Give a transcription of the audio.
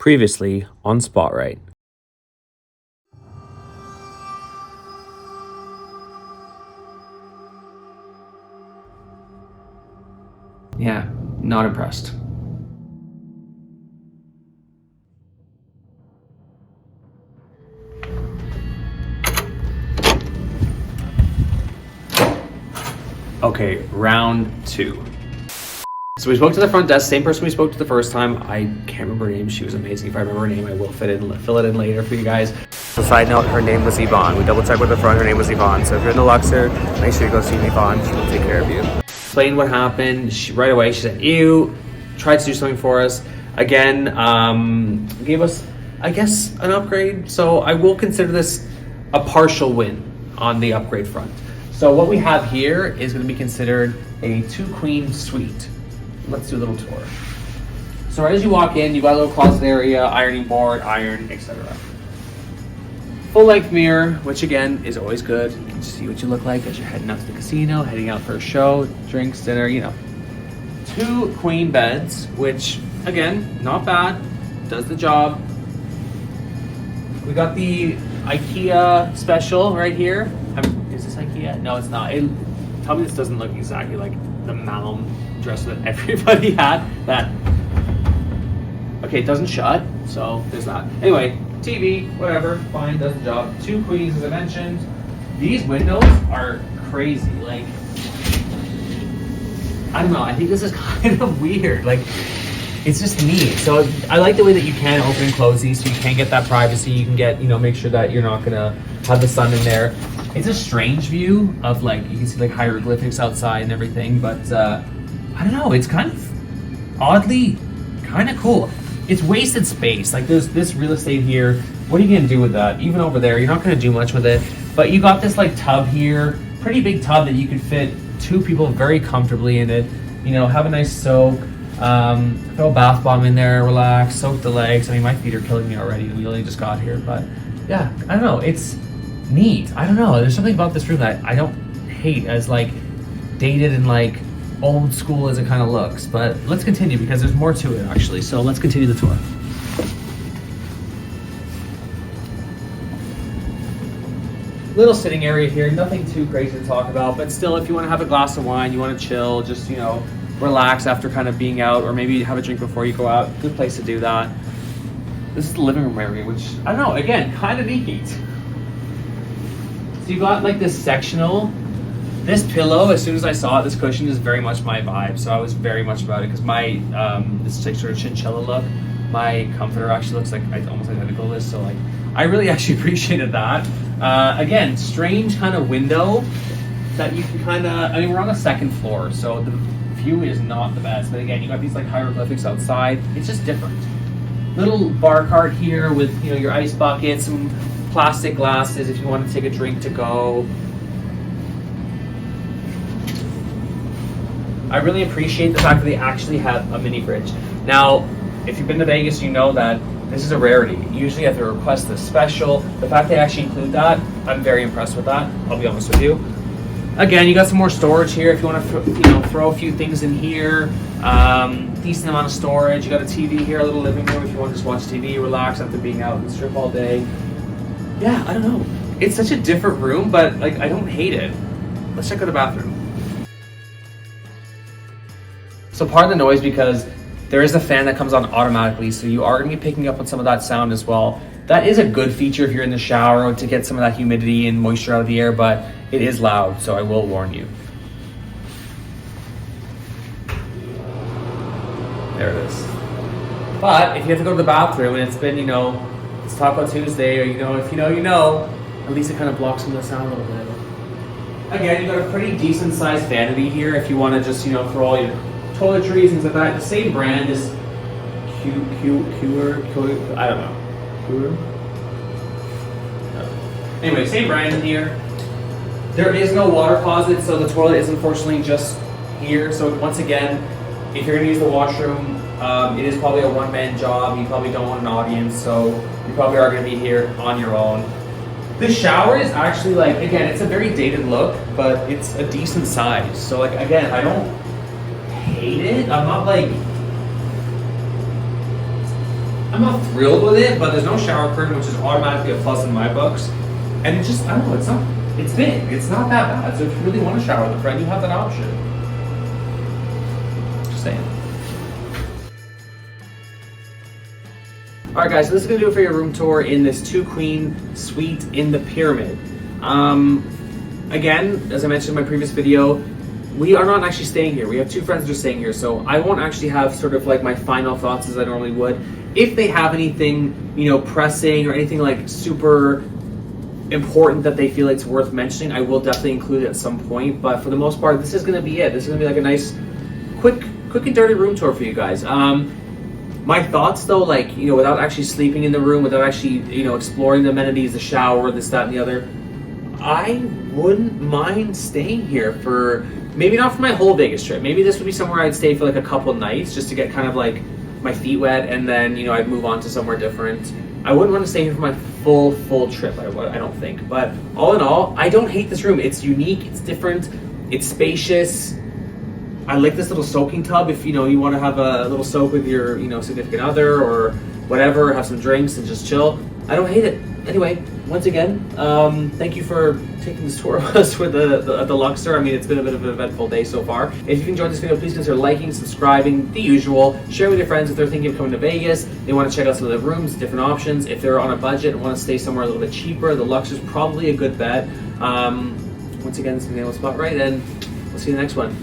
Previously on Spotlight. Yeah, not impressed. Okay, round two. So we spoke to the front desk, same person we spoke to the first time. I can't remember her name. She was amazing. If I remember her name, I will fill it in later for you guys. So side note, her name was Yvonne. We double checked with the front, her name was Yvonne. So if you're in the Luxor, make sure you go see Yvonne. She will take care of you. Explained what happened. Right away, she said, ew, tried to do something for us. Again, gave us, I guess, an upgrade. So I will consider this a partial win on the upgrade front. So what we have here is going to be considered a 2-queen suite. Let's do a little tour. So right as you walk in, you got a little closet area, ironing board, iron, etc. Full-length mirror, which again is always good. You can see what you look like as you're heading out to the casino, heading out for a show, drinks, dinner, you know. 2 queen beds, which again, not bad, does the job. We got the IKEA special right here. Is this IKEA? No, it's not. Tell me this doesn't look exactly like the Malum dress that everybody had. Okay, it doesn't shut, so there's that. Anyway, TV, whatever, fine, does the job. 2 queens, as I mentioned. These windows are crazy. Like, I don't know, I think this is kind of weird. Like, it's just neat. So I like the way that you can open and close these, so you can get that privacy. You can get, make sure that you're not gonna have the sun in there. It's a strange view of, like, you can see like hieroglyphics outside and everything, but I don't know, it's kind of oddly kind of cool. It's wasted space. Like, there's this real estate here. What are you gonna do with that? Even over there, you're not gonna do much with it. But you got this like tub here, pretty big tub that you could fit 2 people very comfortably in it. Have a nice soak. Throw a bath bomb in there, relax, soak the legs. I mean, my feet are killing me already. We only just got here, but yeah, I don't know. It's neat. I don't know. There's something about this room that I don't hate, as like dated and like old school as it kind of looks. But let's continue because there's more to it actually. So let's continue the tour. Little sitting area here, nothing too crazy to talk about, but still, if you want to have a glass of wine, you want to chill, just relax after kind of being out, or maybe have a drink before you go out, good place to do that. This is the living room area, which, I don't know, again, kind of neat. So you got like this sectional. This pillow, as soon as I saw it, this cushion is very much my vibe, so I was very much about it, because my, this like sort of chinchilla look, my comforter actually looks like almost identical to this, so like, I really actually appreciated that. Again, strange kind of window that you can kind of, we're on the 2nd floor, so the view is not the best, but again, you got these like hieroglyphics outside. It's just different. Little bar cart here with your ice bucket, some plastic glasses if you want to take a drink to go. I really appreciate the fact that they actually have a mini fridge. Now, if you've been to Vegas, you know that this is a rarity. Usually you have to request a special. The fact they actually include that, I'm very impressed with that, I'll be honest with you. Again, you got some more storage here if you want to throw a few things in here. Decent amount of storage. You got a TV here, a little living room if you want to just watch TV, relax after being out in the strip all day. Yeah, I don't know. It's such a different room, but like I don't hate it. Let's check out the bathroom. So pardon the noise because there is a fan that comes on automatically, so you are going to be picking up on some of that sound as well. That is a good feature if you're in the shower to get some of that humidity and moisture out of the air, but it is loud, so I will warn you. There it is. But if you have to go to the bathroom and it's been, it's Taco Tuesday, or if you know, at least it kind of blocks some of the sound a little bit. Again, you got a pretty decent sized vanity here if you want to just, throw all your toiletries, things like that. The same brand is Cure, I don't know. Anyway, same brand in here. There is no water closet, so the toilet is unfortunately just here. So once again, if you're gonna use the washroom, it is probably a one-man job. You probably don't want an audience, so you probably are gonna be here on your own. The shower is actually like, again, it's a very dated look, but it's a decent size. So like, again, I don't hate it. I'm not like, I'm not thrilled with it, but there's no shower curtain, which is automatically a plus in my books. And it just, I don't know, it's big. It's not that bad. So if you really want to shower with a friend, you have that option. Just saying. All right, guys, so this is gonna do it for your room tour in this 2-queen suite in the Pyramid. Again, as I mentioned in my previous video, we are not actually staying here. We have 2 friends that are staying here, so I won't actually have sort of like my final thoughts as I normally would. If they have anything, you know, pressing or anything like super important that they feel it's worth mentioning, I will definitely include it at some point. But for the most part, this is gonna be it. This is gonna be like a nice, quick and dirty room tour for you guys. My thoughts though, like, you know, without actually sleeping in the room, without actually, you know, exploring the amenities, the shower, this, that, and the other, I wouldn't mind staying here for, maybe not for my whole Vegas trip. Maybe this would be somewhere I'd stay for like a couple nights just to get kind of like my feet wet, and then, you know, I'd move on to somewhere different. I wouldn't want to stay here for my full trip, I don't think. But all in all, I don't hate this room. It's unique, it's different, it's spacious. I like this little soaking tub if, you know, you want to have a little soak with your, you know, significant other or whatever, have some drinks and just chill. I don't hate it. Anyway, once again, thank you for taking this tour with us with the Luxor. I mean, it's been a bit of an eventful day so far. If you've enjoyed this video, please consider liking, subscribing, the usual. Share with your friends if they're thinking of coming to Vegas. They want to check out some of the rooms, different options. If they're on a budget and want to stay somewhere a little bit cheaper, the Luxor's probably a good bet. Once again, this is the nail spot right, and we'll see you in the next one.